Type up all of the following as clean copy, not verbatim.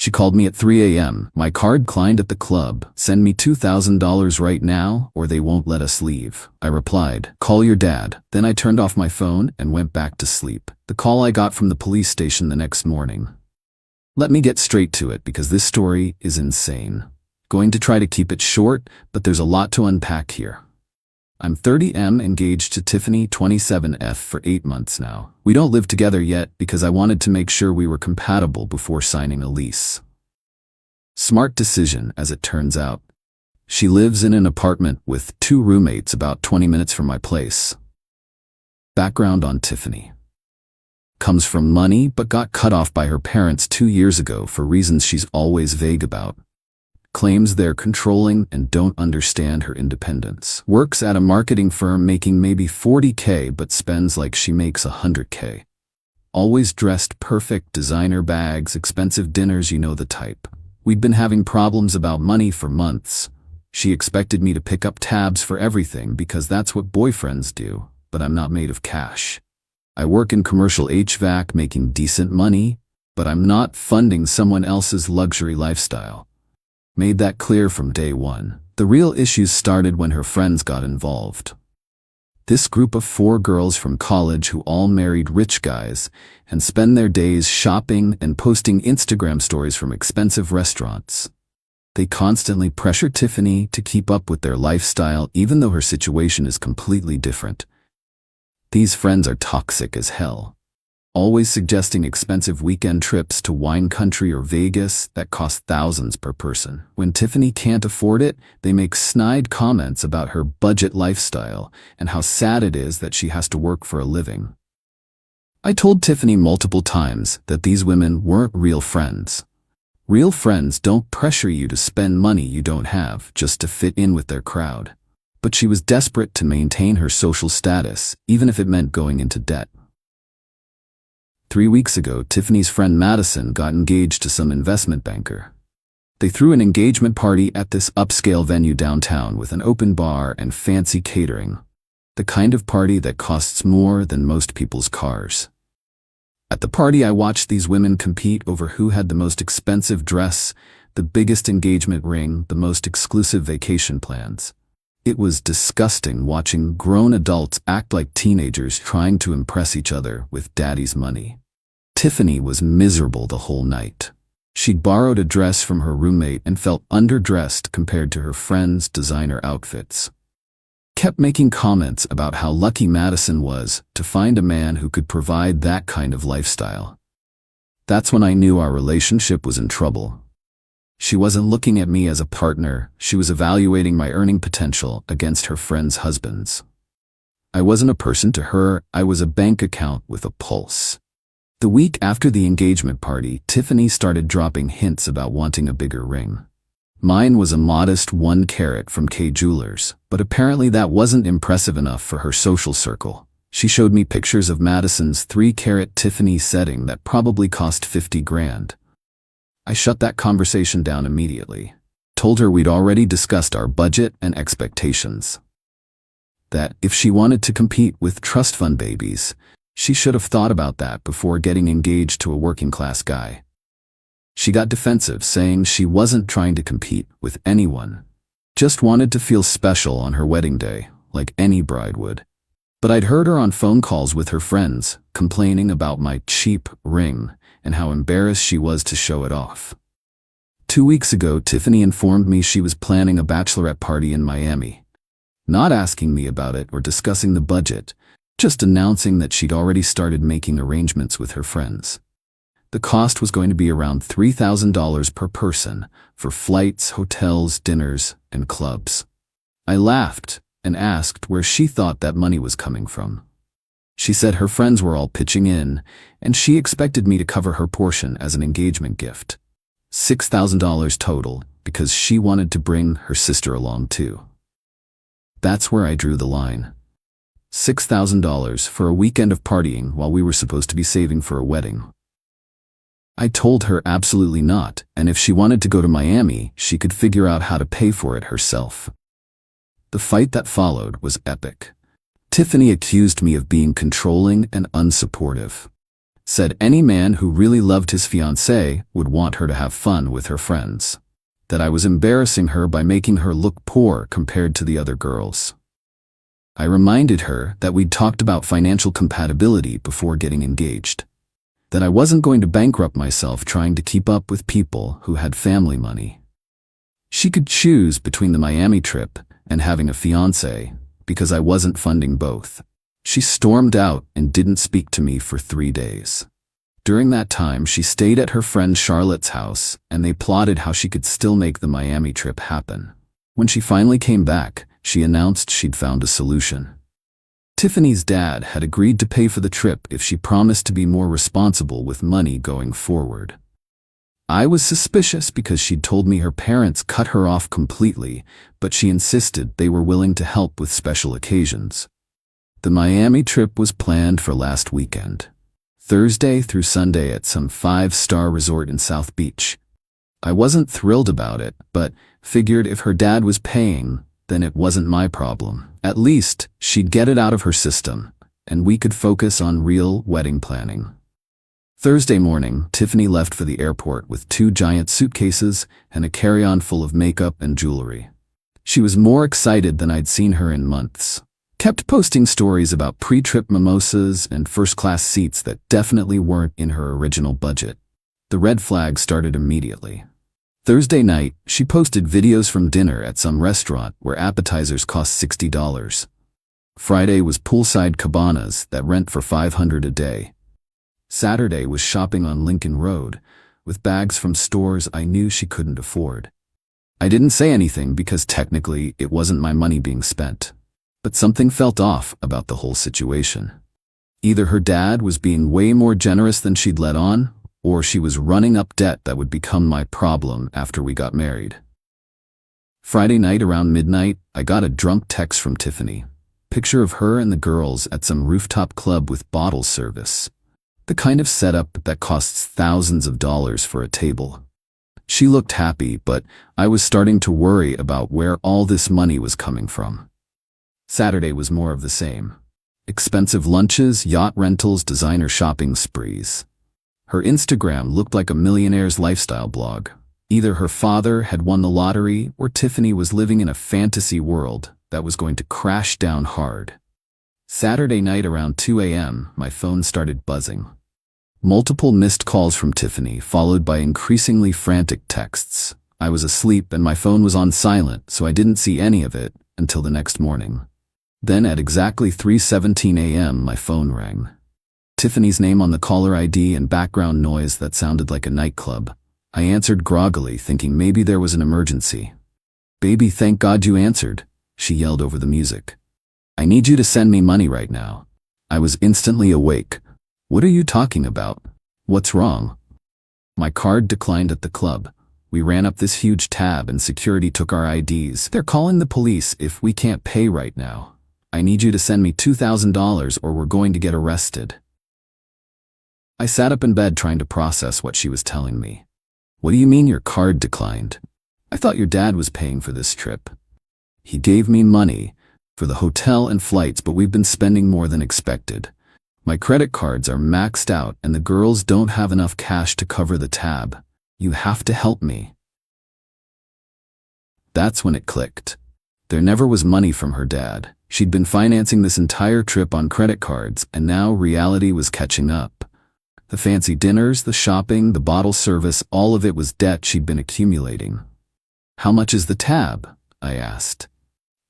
She called me at 3 a.m. My card declined at the club. Send me $2,000 right now or they won't let us leave. I replied, call your dad. Then I turned off my phone and went back to sleep. The call I got from the police station the next morning. Let me get straight to it because this story is insane. Going to try to keep it short, but there's a lot to unpack here. I'm 30M, engaged to Tiffany, 27F, for 8 months now. We don't live together yet because I wanted to make sure we were compatible before signing a lease. Smart decision, as it turns out. She lives in an apartment with 2 roommates about 20 minutes from my place. Background on Tiffany. Comes from money but got cut off by her parents 2 years ago for reasons she's always vague about. Claims they're controlling and don't understand her independence. Works at a marketing firm making maybe $40K but spends like she makes $100K. Always dressed perfect, designer bags, expensive dinners, you know the type. We'd been having problems about money for months. She expected me to pick up tabs for everything because that's what boyfriends do, but I'm not made of cash. I work in commercial HVAC making decent money, but I'm not funding someone else's luxury lifestyle. Made that clear from day one. The real issues started when her friends got involved. This group of 4 girls from college who all married rich guys and spend their days shopping and posting Instagram stories from expensive restaurants. They constantly pressure Tiffany to keep up with their lifestyle even though her situation is completely different. These friends are toxic as hell. Always suggesting expensive weekend trips to wine country or Vegas that cost thousands per person. When Tiffany can't afford it, they make snide comments about her budget lifestyle and how sad it is that she has to work for a living. I told Tiffany multiple times that these women weren't real friends. Real friends don't pressure you to spend money you don't have just to fit in with their crowd. But she was desperate to maintain her social status, even if it meant going into debt. 3 weeks ago, Tiffany's friend Madison got engaged to some investment banker. They threw an engagement party at this upscale venue downtown with an open bar and fancy catering. The kind of party that costs more than most people's cars. At the party, I watched these women compete over who had the most expensive dress, the biggest engagement ring, the most exclusive vacation plans. It was disgusting watching grown adults act like teenagers trying to impress each other with daddy's money. Tiffany was miserable the whole night. She'd borrowed a dress from her roommate and felt underdressed compared to her friends' designer outfits. Kept making comments about how lucky Madison was to find a man who could provide that kind of lifestyle. That's when I knew our relationship was in trouble. She wasn't looking at me as a partner, she was evaluating my earning potential against her friends' husbands. I wasn't a person to her, I was a bank account with a pulse. The week after the engagement party, Tiffany started dropping hints about wanting a bigger ring. Mine was a modest 1 carat from K Jewelers, but apparently that wasn't impressive enough for her social circle. She showed me pictures of Madison's 3-carat Tiffany setting that probably cost 50 grand. I shut that conversation down immediately. Told her we'd already discussed our budget and expectations. That if she wanted to compete with trust fund babies, she should have thought about that before getting engaged to a working-class guy. She got defensive, saying she wasn't trying to compete with anyone. Just wanted to feel special on her wedding day, like any bride would. But I'd heard her on phone calls with her friends, complaining about my cheap ring and how embarrassed she was to show it off. 2 weeks ago, Tiffany informed me she was planning a bachelorette party in Miami. Not asking me about it or discussing the budget, just announcing that she'd already started making arrangements with her friends. The cost was going to be around $3,000 per person for flights, hotels, dinners, and clubs. I laughed and asked where she thought that money was coming from. She said her friends were all pitching in, and she expected me to cover her portion as an engagement gift. $6,000 total, because she wanted to bring her sister along too. That's where I drew the line. $6,000 for a weekend of partying while we were supposed to be saving for a wedding. I told her absolutely not, and if she wanted to go to Miami, she could figure out how to pay for it herself. The fight that followed was epic. Tiffany accused me of being controlling and unsupportive. Said any man who really loved his fiancée would want her to have fun with her friends. That I was embarrassing her by making her look poor compared to the other girls. I reminded her that we'd talked about financial compatibility before getting engaged. That I wasn't going to bankrupt myself trying to keep up with people who had family money. She could choose between the Miami trip and having a fiancé, because I wasn't funding both. She stormed out and didn't speak to me for 3 days. During that time, she stayed at her friend Charlotte's house, and they plotted how she could still make the Miami trip happen. When she finally came back, she announced she'd found a solution. Tiffany's dad had agreed to pay for the trip if she promised to be more responsible with money going forward. I was suspicious because she'd told me her parents cut her off completely, but she insisted they were willing to help with special occasions. The Miami trip was planned for last weekend, Thursday through Sunday at some 5-star resort in South Beach. I wasn't thrilled about it, but figured if her dad was paying, then it wasn't my problem. At least, she'd get it out of her system, and we could focus on real wedding planning. Thursday morning, Tiffany left for the airport with 2 giant suitcases and a carry-on full of makeup and jewelry. She was more excited than I'd seen her in months. Kept posting stories about pre-trip mimosas and first-class seats that definitely weren't in her original budget. The red flag started immediately. Thursday night, she posted videos from dinner at some restaurant where appetizers cost $60. Friday was poolside cabanas that rent for $500 a day. Saturday was shopping on Lincoln Road, with bags from stores I knew she couldn't afford. I didn't say anything because technically it wasn't my money being spent. But something felt off about the whole situation. Either her dad was being way more generous than she'd let on, or she was running up debt that would become my problem after we got married. Friday night around midnight, I got a drunk text from Tiffany. Picture of her and the girls at some rooftop club with bottle service. The kind of setup that costs thousands of dollars for a table. She looked happy, but I was starting to worry about where all this money was coming from. Saturday was more of the same. Expensive lunches, yacht rentals, designer shopping sprees. Her Instagram looked like a millionaire's lifestyle blog. Either her father had won the lottery or Tiffany was living in a fantasy world that was going to crash down hard. Saturday night around 2 a.m., my phone started buzzing. Multiple missed calls from Tiffany, followed by increasingly frantic texts. I was asleep and my phone was on silent, so I didn't see any of it until the next morning. Then at exactly 3:17 a.m., my phone rang. Tiffany's name on the caller ID and background noise that sounded like a nightclub. I answered groggily, thinking maybe there was an emergency. "Baby, thank God you answered," she yelled over the music. "I need you to send me money right now." I was instantly awake. "What are you talking about? What's wrong?" My card declined at the club. We ran up this huge tab and security took our IDs. "They're calling the police if we can't pay right now. I need you to send me $2,000 or we're going to get arrested." I sat up in bed trying to process what she was telling me. "What do you mean your card declined? I thought your dad was paying for this trip." "He gave me money for the hotel and flights, but we've been spending more than expected. My credit cards are maxed out and the girls don't have enough cash to cover the tab. You have to help me." That's when it clicked. There never was money from her dad. She'd been financing this entire trip on credit cards, and now reality was catching up. The fancy dinners, the shopping, the bottle service, all of it was debt she'd been accumulating. "How much is the tab?" I asked.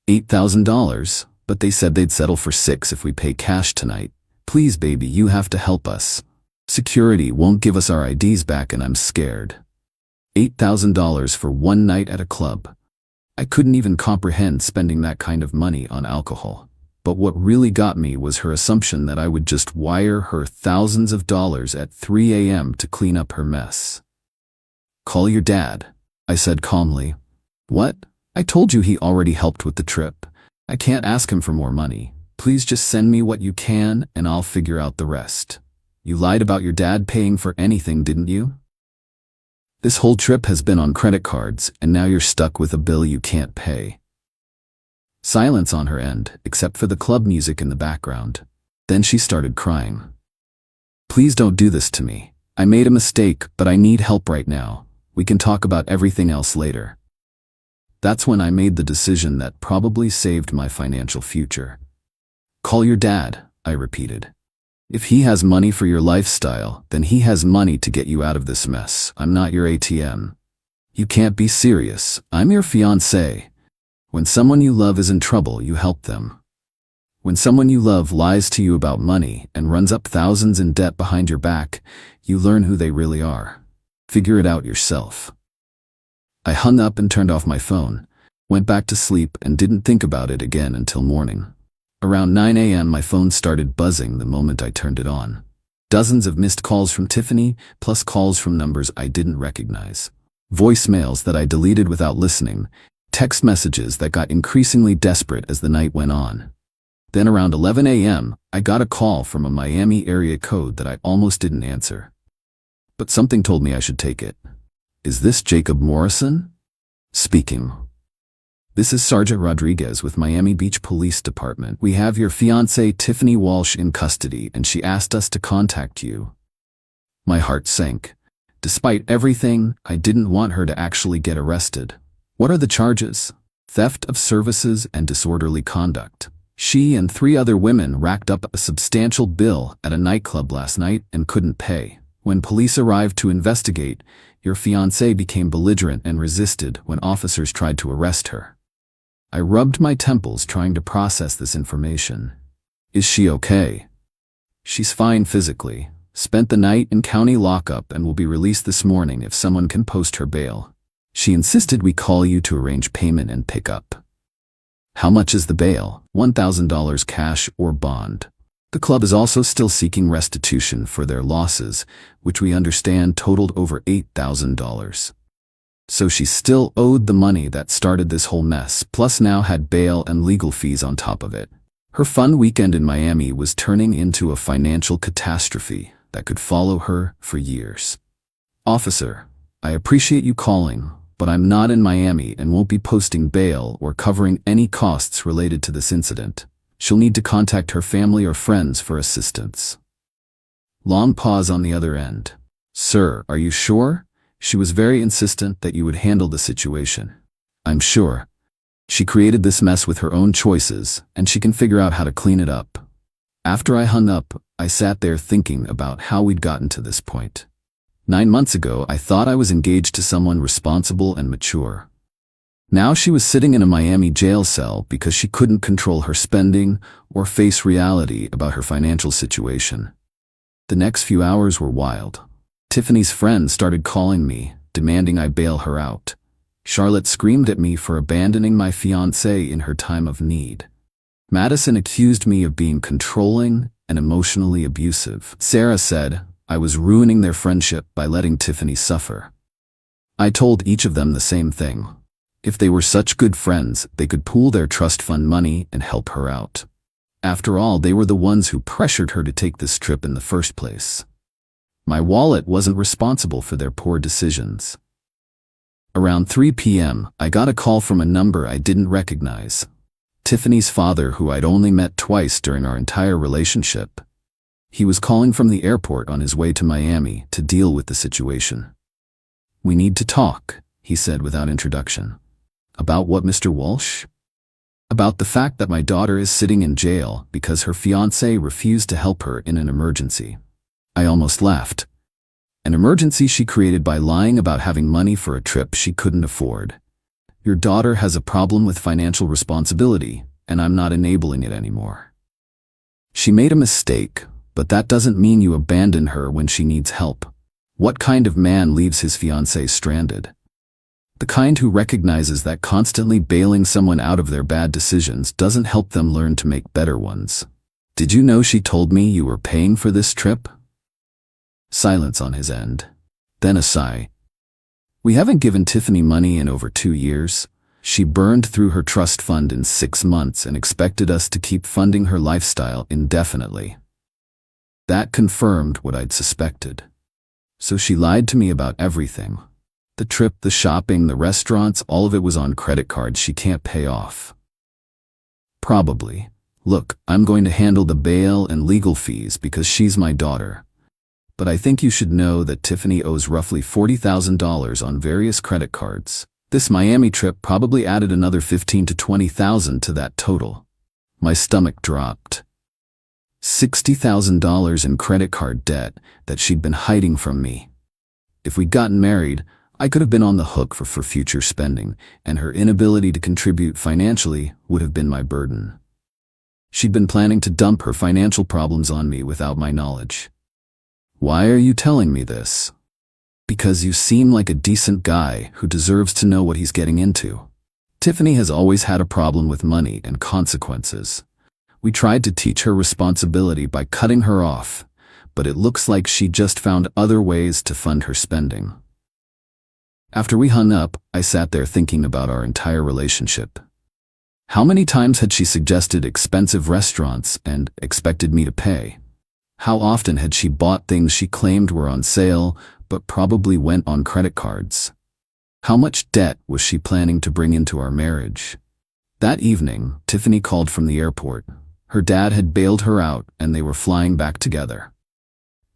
$8,000, but they said they'd settle for $6 if we pay cash tonight. "Please, baby, you have to help us. Security won't give us our IDs back and I'm scared." $8,000 for one night at a club. I couldn't even comprehend spending that kind of money on alcohol. But what really got me was her assumption that I would just wire her thousands of dollars at 3 a.m. to clean up her mess. "Call your dad," I said calmly. "What? I told you he already helped with the trip. I can't ask him for more money. Please just send me what you can and I'll figure out the rest. You lied about your dad paying for anything, didn't you? This whole trip has been on credit cards and now you're stuck with a bill you can't pay." Silence on her end, except for the club music in the background. Then she started crying. Please don't do this to me. I made a mistake, but I need help right now. We can talk about everything else later. That's when I made the decision that probably saved my financial future. Call your dad, I repeated. If he has money for your lifestyle, then he has money to get you out of this mess. I'm not your ATM. You can't be serious. I'm your fiancé. When someone you love is in trouble, you help them. When someone you love lies to you about money and runs up thousands in debt behind your back, you learn who they really are. Figure it out yourself. I hung up and turned off my phone, went back to sleep and didn't think about it again until morning. Around 9 a.m. my phone started buzzing the moment I turned it on. Dozens of missed calls from Tiffany, plus calls from numbers I didn't recognize. Voicemails that I deleted without listening, text messages that got increasingly desperate as the night went on. Then around 11 a.m., I got a call from a Miami area code that I almost didn't answer. But something told me I should take it. Is this Jacob Morrison? Speaking. This is Sergeant Rodriguez with Miami Beach Police Department. We have your fiancée Tiffany Walsh in custody and she asked us to contact you. My heart sank. Despite everything, I didn't want her to actually get arrested. What are the charges? Theft of services and disorderly conduct. She and 3 other women racked up a substantial bill at a nightclub last night and couldn't pay. When police arrived to investigate, your fiancé became belligerent and resisted when officers tried to arrest her. I rubbed my temples trying to process this information. Is she okay? She's fine physically, spent the night in county lockup and will be released this morning if someone can post her bail. She insisted we call you to arrange payment and pick up. How much is the bail? $1,000 cash or bond. The club is also still seeking restitution for their losses, which we understand totaled over $8,000. So she still owed the money that started this whole mess, plus now had bail and legal fees on top of it. Her fun weekend in Miami was turning into a financial catastrophe that could follow her for years. Officer, I appreciate you calling, but I'm not in Miami and won't be posting bail or covering any costs related to this incident. She'll need to contact her family or friends for assistance. Long pause on the other end. Sir, are you sure? She was very insistent that you would handle the situation. I'm sure. She created this mess with her own choices, and she can figure out how to clean it up. After I hung up, I sat there thinking about how we'd gotten to this point. 9 months ago, I thought I was engaged to someone responsible and mature. Now she was sitting in a Miami jail cell because she couldn't control her spending or face reality about her financial situation. The next few hours were wild. Tiffany's friends started calling me, demanding I bail her out. Charlotte screamed at me for abandoning my fiancé in her time of need. Madison accused me of being controlling and emotionally abusive. Sarah said I was ruining their friendship by letting Tiffany suffer. I told each of them the same thing. If they were such good friends, they could pool their trust fund money and help her out. After all, they were the ones who pressured her to take this trip in the first place. My wallet wasn't responsible for their poor decisions. Around 3 p.m., I got a call from a number I didn't recognize. Tiffany's father, who I'd only met twice during our entire relationship. He was calling from the airport on his way to Miami to deal with the situation. We need to talk, he said without introduction. About what, Mr. Walsh? About the fact that my daughter is sitting in jail because her fiancé refused to help her in an emergency. I almost laughed. An emergency she created by lying about having money for a trip she couldn't afford. Your daughter has a problem with financial responsibility, and I'm not enabling it anymore. She made a mistake, but that doesn't mean you abandon her when she needs help. What kind of man leaves his fiancée stranded? The kind who recognizes that constantly bailing someone out of their bad decisions doesn't help them learn to make better ones. Did you know she told me you were paying for this trip? Silence on his end. Then a sigh. We haven't given Tiffany money in over 2 years. She burned through her trust fund in 6 months and expected us to keep funding her lifestyle indefinitely. That confirmed what I'd suspected. So she lied to me about everything. The trip, the shopping, the restaurants, all of it was on credit cards she can't pay off. Probably. Look, I'm going to handle the bail and legal fees because she's my daughter. But I think you should know that Tiffany owes roughly $40,000 on various credit cards. This Miami trip probably added another $15,000 to $20,000 to that total. My stomach dropped. $60,000 in credit card debt that she'd been hiding from me. If we'd gotten married, I could have been on the hook for future spending, and her inability to contribute financially would have been my burden. She'd been planning to dump her financial problems on me without my knowledge. Why are you telling me this? Because you seem like a decent guy who deserves to know what he's getting into. Tiffany has always had a problem with money and consequences. We tried to teach her responsibility by cutting her off, but it looks like she just found other ways to fund her spending. After we hung up, I sat there thinking about our entire relationship. How many times had she suggested expensive restaurants and expected me to pay? How often had she bought things she claimed were on sale, but probably went on credit cards? How much debt was she planning to bring into our marriage? That evening, Tiffany called from the airport. Her dad had bailed her out and they were flying back together.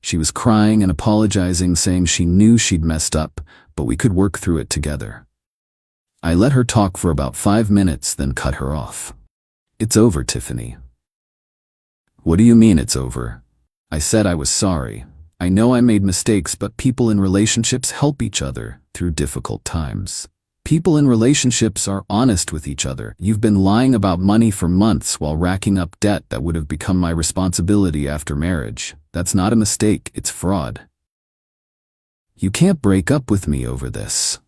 She was crying and apologizing, saying she knew she'd messed up, but we could work through it together. I let her talk for about 5 minutes, then cut her off. It's over, Tiffany. What do you mean it's over? I said I was sorry. I know I made mistakes, but people in relationships help each other through difficult times. People in relationships are honest with each other. You've been lying about money for months while racking up debt that would have become my responsibility after marriage. That's not a mistake, it's fraud. You can't break up with me over this.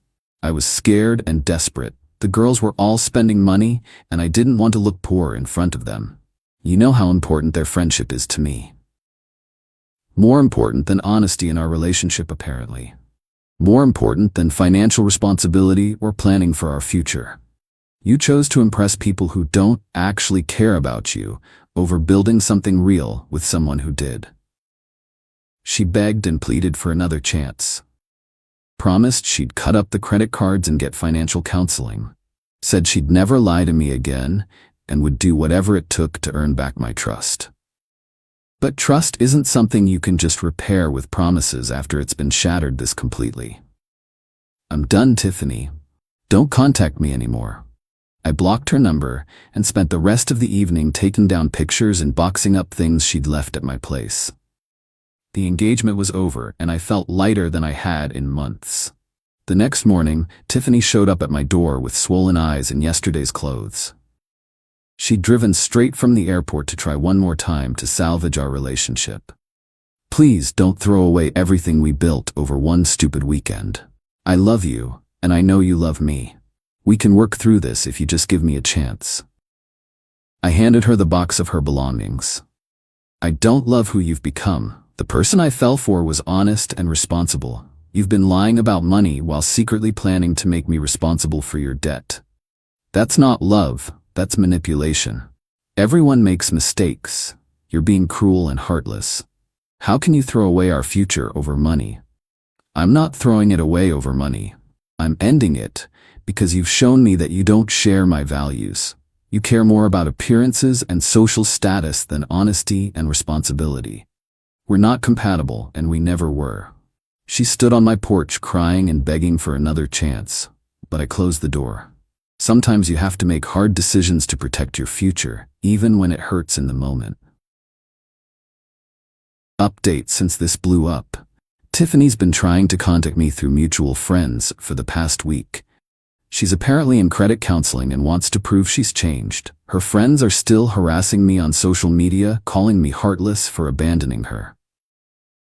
I was scared and desperate. The girls were all spending money, and I didn't want to look poor in front of them. You know how important their friendship is to me. More important than honesty in our relationship, apparently. More important than financial responsibility or planning for our future. You chose to impress people who don't actually care about you over building something real with someone who did. She begged and pleaded for another chance. Promised she'd cut up the credit cards and get financial counseling. Said she'd never lie to me again and would do whatever it took to earn back my trust. But trust isn't something you can just repair with promises after it's been shattered this completely. I'm done, Tiffany. Don't contact me anymore. I blocked her number and spent the rest of the evening taking down pictures and boxing up things she'd left at my place. The engagement was over and I felt lighter than I had in months. The next morning, Tiffany showed up at my door with swollen eyes and yesterday's clothes. She'd driven straight from the airport to try one more time to salvage our relationship. Please don't throw away everything we built over one stupid weekend. I love you, and I know you love me. We can work through this if you just give me a chance. I handed her the box of her belongings. I don't love who you've become. The person I fell for was honest and responsible. You've been lying about money while secretly planning to make me responsible for your debt. That's not love. That's manipulation. Everyone makes mistakes. You're being cruel and heartless. How can you throw away our future over money? I'm not throwing it away over money. I'm ending it because you've shown me that you don't share my values. You care more about appearances and social status than honesty and responsibility. We're not compatible, and we never were. She stood on my porch crying and begging for another chance, but I closed the door. Sometimes you have to make hard decisions to protect your future, even when it hurts in the moment. Update since this blew up. Tiffany's been trying to contact me through mutual friends for the past week. She's apparently in credit counseling and wants to prove she's changed. Her friends are still harassing me on social media, calling me heartless for abandoning her.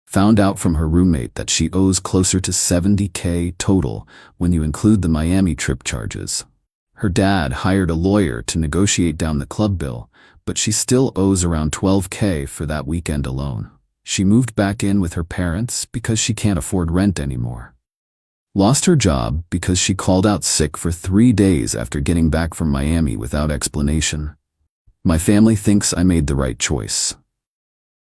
Found out from her roommate that she owes closer to $70,000 total when you include the Miami trip charges. Her dad hired a lawyer to negotiate down the club bill, but she still owes around $12,000 for that weekend alone. She moved back in with her parents because she can't afford rent anymore. Lost her job because she called out sick for 3 days after getting back from Miami without explanation. My family thinks I made the right choice.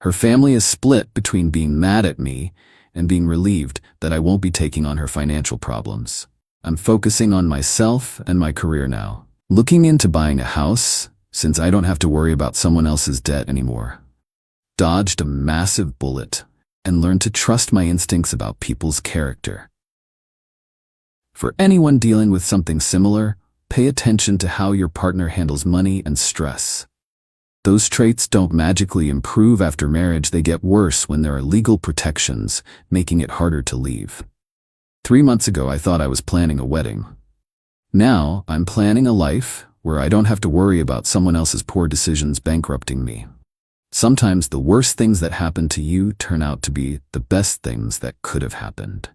Her family is split between being mad at me and being relieved that I won't be taking on her financial problems. I'm focusing on myself and my career now. Looking into buying a house, since I don't have to worry about someone else's debt anymore. Dodged a massive bullet. and learned to trust my instincts about people's character. For anyone dealing with something similar, pay attention to how your partner handles money and stress. Those traits don't magically improve after marriage, they get worse when there are legal protections, making it harder to leave. 3 months ago, I thought I was planning a wedding. Now, I'm planning a life where I don't have to worry about someone else's poor decisions bankrupting me. Sometimes the worst things that happen to you turn out to be the best things that could have happened.